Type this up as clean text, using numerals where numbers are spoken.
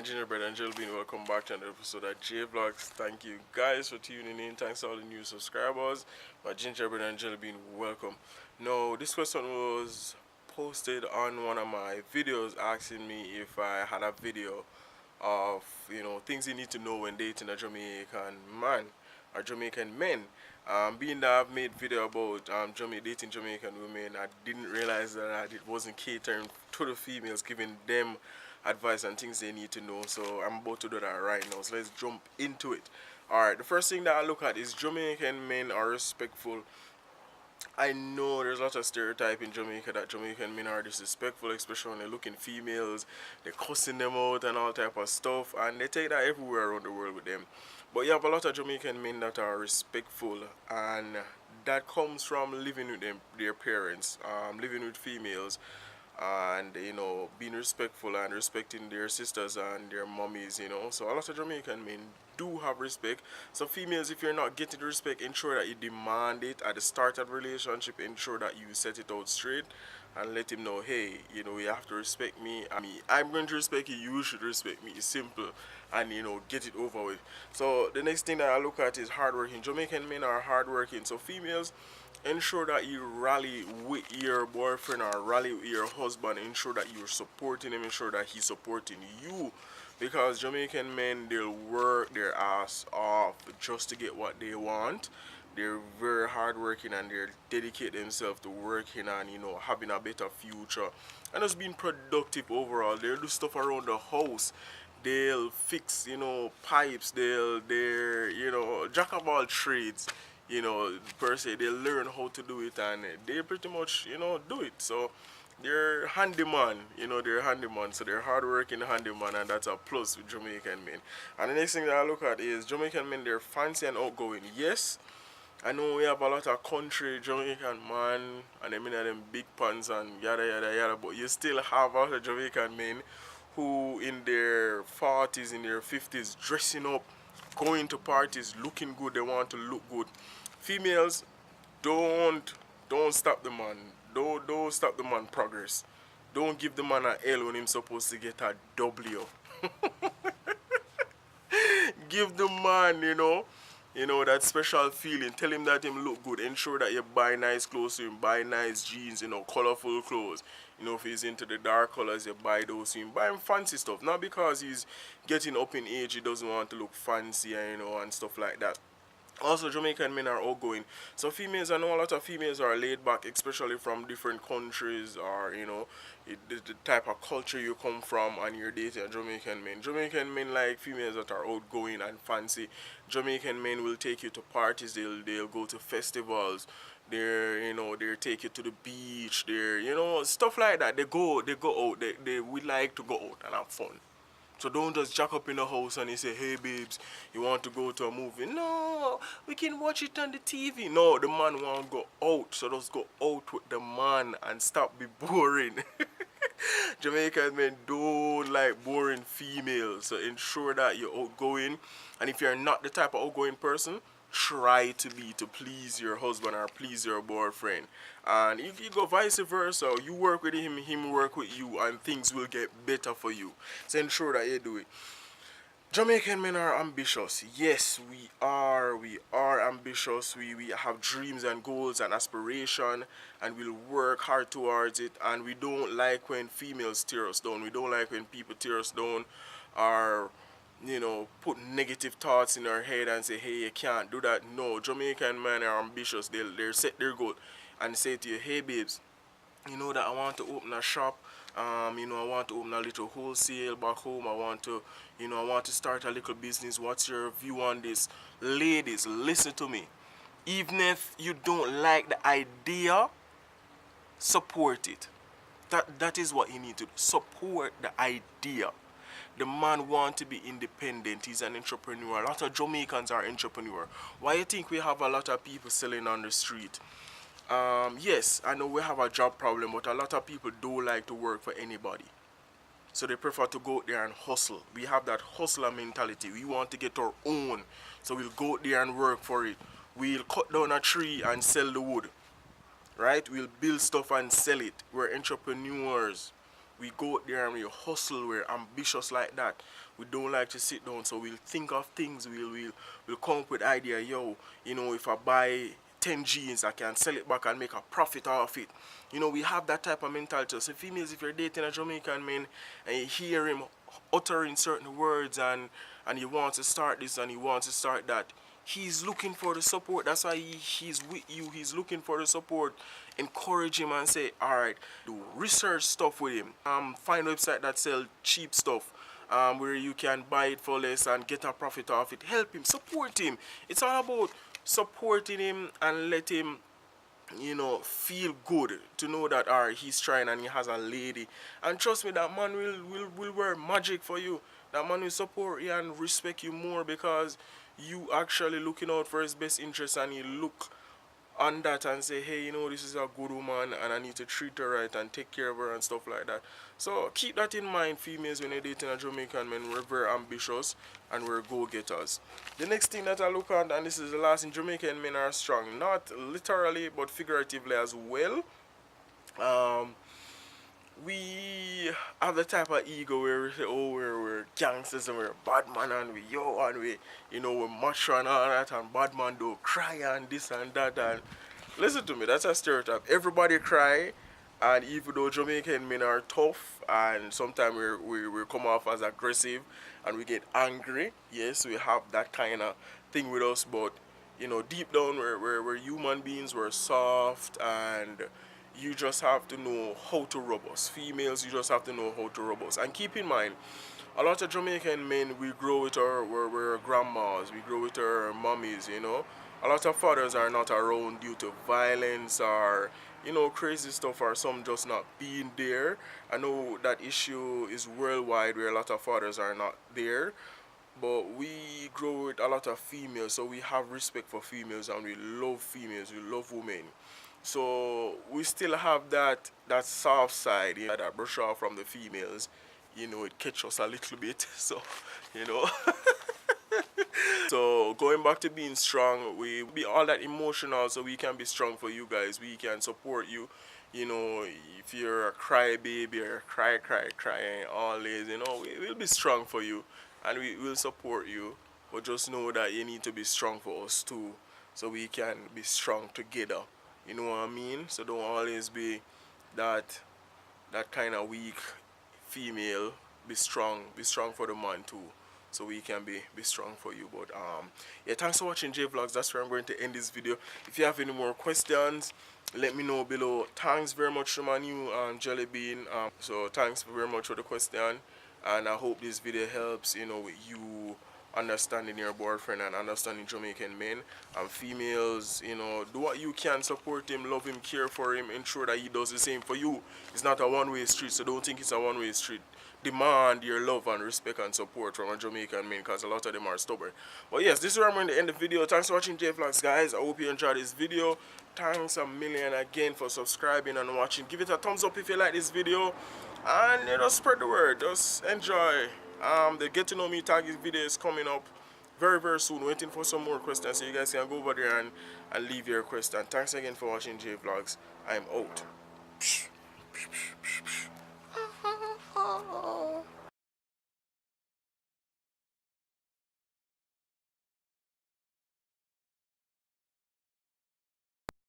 gingerbread and jelly bean. Welcome back to another episode of JVLOGS. Thank you guys for tuning in. Thanks to all the new subscribers. My gingerbread and jelly bean, welcome. Now, this question was posted on one of my videos asking me if I had a video of things you need to know when dating a Jamaican man or Jamaican men. Being that I've made video about dating Jamaican women, I didn't realize that it wasn't catering to the females, giving them advice and things they need to know. So I'm about to do that right now. So let's jump into it. Alright, the first thing that I look at is Jamaican men are respectful. I know there's a lot of stereotype in Jamaica that Jamaican men are disrespectful, especially when they're looking females, they're cussing them out and all type of stuff, and they take that everywhere around the world with them. But you have a lot of Jamaican men that are respectful, and that comes from living with their parents, living with females, and being respectful and respecting their sisters and their mummies. So a lot of Jamaican men do have respect. So females, if you're not getting the respect, ensure that you demand it at the start of the relationship. Ensure that you set it out straight and let him know, hey, you have to respect me. I'm going to respect you, you should respect me. It's simple, and get it over with. So the next thing that I look at is hardworking. Jamaican men are hardworking. So females, ensure that you rally with your boyfriend or rally with your husband. Ensure that you're supporting him. Ensure that he's supporting you, because Jamaican men, they'll work their ass off just to get what they want. They're very hardworking and they dedicate themselves to working and having a better future and just being productive overall. They'll do stuff around the house. They'll fix pipes. They're jack of all trades. Per se, they learn how to do it, and they pretty much do it. So they're handyman, they're handyman. So they're hardworking handyman, and that's a plus with Jamaican men. And the next thing that I look at is Jamaican men, they're fancy and outgoing. Yes, I know we have a lot of country Jamaican man, and I mean them big pants and yada yada yada, but you still have a lot of Jamaican men who in their 40s, in their 50s, dressing up, going to parties, looking good. They want to look good. Females, don't stop the man. Don't stop the man progress. Don't give the man an L when he's supposed to get a W. Give the man, that special feeling. Tell him that him look good. Ensure that you buy nice clothes to him, buy nice jeans, colorful clothes. If he's into the dark colors, you buy those to him. Buy him fancy stuff. Not because he's getting up in age, he doesn't want to look fancy, and stuff like that. Also, Jamaican men are outgoing. So females, I know a lot of females are laid back, especially from different countries, or the type of culture you come from, and you're dating a Jamaican men. Jamaican men like females that are outgoing and fancy. Jamaican men will take you to parties. They'll go to festivals. They'll take you to the beach. Stuff like that. They go out. They would like to go out and have fun. So don't just jack up in the house and you say, hey babes, you want to go to a movie? No, we can watch it on the TV. No, the man won't go out. So just go out with the man and stop be boring. Jamaican men don't like boring females. So ensure that you're outgoing. And if you're not the type of outgoing person, try to be, to please your husband or please your boyfriend. And if you go vice versa, you work with him, him work with you, and things will get better for you. So ensure that you do it. Jamaican men are ambitious. Yes, we are. We are ambitious. We have dreams and goals and aspiration, and we'll work hard towards it. And we don't like when females tear us down. We don't like when people tear us down, or put negative thoughts in our head and say, hey, you can't do that. No, Jamaican men are ambitious. They'll set their goal and say to you, hey babes, that I want to open a shop. I want to open a little wholesale back home. I want to start a little business. What's your view on this? Ladies, listen to me. Even if you don't like the idea, support it. That is what you need to do. Support the idea. The man wants to be independent. He's an entrepreneur. A lot of Jamaicans are entrepreneurs. Why you think we have a lot of people selling on the street? Yes, I know we have a job problem, but a lot of people don't like to work for anybody. So they prefer to go out there and hustle. We have that hustler mentality. We want to get our own. So we'll go out there and work for it. We'll cut down a tree and sell the wood. Right? We'll build stuff and sell it. We're entrepreneurs. we go out there and we hustle, we're ambitious like that. We don't like to sit down, so we'll think of things, we'll come up with idea, yo, you know, if I buy 10 jeans, I can sell it back and make a profit off it. You know, we have that type of mentality. So females, if you're dating a Jamaican man and you hear him uttering certain words and he wants to start this and he wants to start that, he's looking for the support. That's why he's with you. He's looking for the support. Encourage him and say, alright, do research stuff with him. Find a website that sell cheap stuff. Where you can buy it for less and get a profit off it. Help him, support him. It's all about supporting him and let him, you know, feel good to know that alright, he's trying and he has a lady. And trust me, that man will wear magic for you. That man will support you and respect you more because you actually looking out for his best interest, and you look on that and say, hey, you know, this is a good woman and I need to treat her right and take care of her and stuff like that. So keep that in mind, females, when you're dating a Jamaican man. We're very ambitious and we're go-getters. The next thing that I look at, and this is the last thing, Jamaican men are strong, not literally but figuratively as well. We have the type of ego where we say, oh, we're gangsters and we're bad man and we, you know, we're macho and all that, and bad man don't cry and this and that. And listen to me, that's a stereotype. Everybody cry, and even though Jamaican men are tough and sometimes we come off as aggressive and we get angry, yes, we have that kind of thing with us, but you know, deep down we're human beings, we're soft, and you just have to know how to rub us. Females, you just have to know how to rub us. And keep in mind, a lot of Jamaican men, we grow with we're grandmas, we grow with our mummies, you know. A lot of fathers are not around due to violence or, you know, crazy stuff, or some just not being there. I know that issue is worldwide where a lot of fathers are not there. But we grow with a lot of females, so we have respect for females and we love females, we love women. So we still have that soft side, you know, that brush off from the females. You know, it catch us a little bit. So, you know. So going back to being strong, we be all that emotional so we can be strong for you guys. We can support you. You know, if you're a crybaby or cry always, you know, we'll be strong for you and we will support you. But just know that you need to be strong for us too, so we can be strong together. You know what I mean? So don't always be that kind of weak female. Be strong for the man too, so we can be strong for you. But yeah, thanks for watching JVLOGS. That's where I'm going to end this video. If you have any more questions, let me know below. Thanks very much to my new jelly bean. So thanks very much for the question, and I hope this video helps, you know, with you understanding your boyfriend and understanding Jamaican men and females. You know, do what you can, support him, love him, care for him, ensure that he does the same for you. It's not a one-way street, so don't think it's a one-way street. Demand your love and respect and support from a Jamaican man, because a lot of them are stubborn. But yes, this is where I'm going to end the video. Thanks for watching JVLOGS, guys. I hope you enjoyed this video. Thanks a million again for subscribing and watching. Give it a thumbs up if you like this video, and you know, spread the word. Just enjoy. The get to know me tag video is coming up very soon. Waiting for some more questions, so you guys can go over there and leave your question. Thanks again for watching JVLOGS. I'm out.